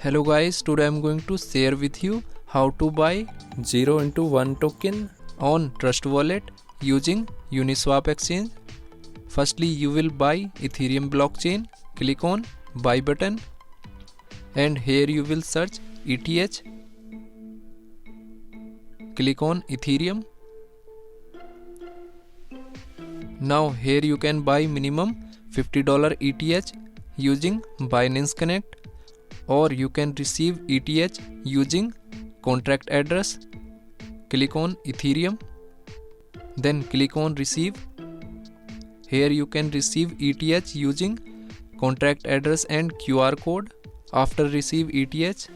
Hello guys, today I am going to share with you how to buy 0x1 token on Trust Wallet using UniSwap exchange. Firstly, you will buy Ethereum blockchain. Click on buy button and here you will search ETH. Click on Ethereum. Now here you can buy minimum $50 ETH using Binance Connect, or you can receive ETH using contract address. Click on Ethereum, then click on receive. Here you can receive ETH using contract address and QR code. After receive ETH,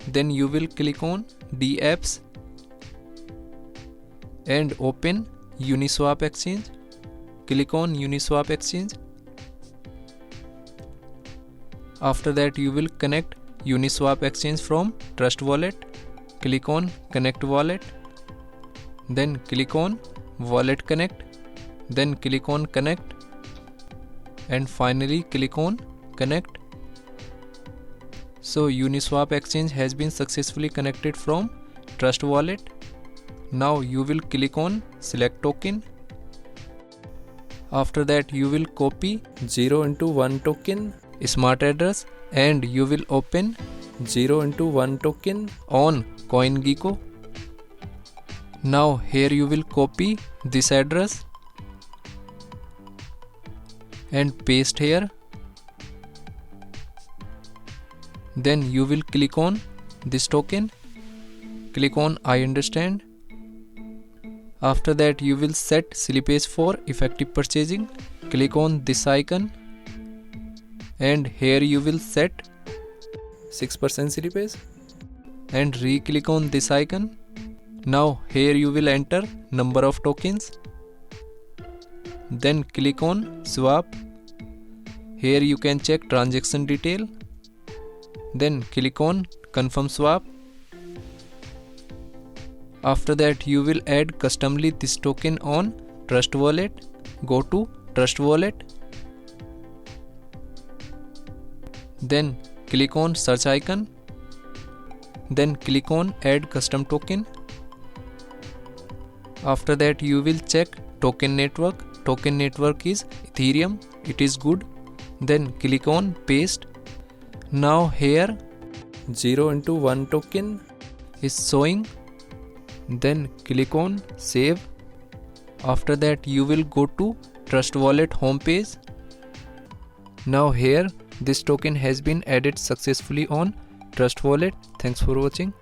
then you will click on dApps and open UniSwap exchange. Click on UniSwap exchange. After that you will connect UniSwap exchange from Trust Wallet. Click on connect wallet, then click on wallet connect, then click on connect and finally click on connect. So UniSwap exchange has been successfully connected from Trust Wallet. Now you will click on select token. After that you will copy 0x1 token smart address and you will open 0x1 token on CoinGecko. Now here you will copy this address and paste here. Then you will click on this token. Click on I understand. After that you will set slippage for effective purchasing. Click on this icon and here you will set 6% slippage and re-click on this icon. Now here you will enter number of tokens, then click on swap. Here you can check transaction detail, then click on confirm swap. After that you will add customly this token on Trust Wallet. Go to Trust Wallet, then click on search icon, then click on add custom token. After that you will check token network. Token network is Ethereum, it is good. Then click on paste. Now here 0x1 token is showing, then click on save. After that you will go to Trust Wallet homepage. Now here this token has been added successfully on Trust Wallet. Thanks for watching.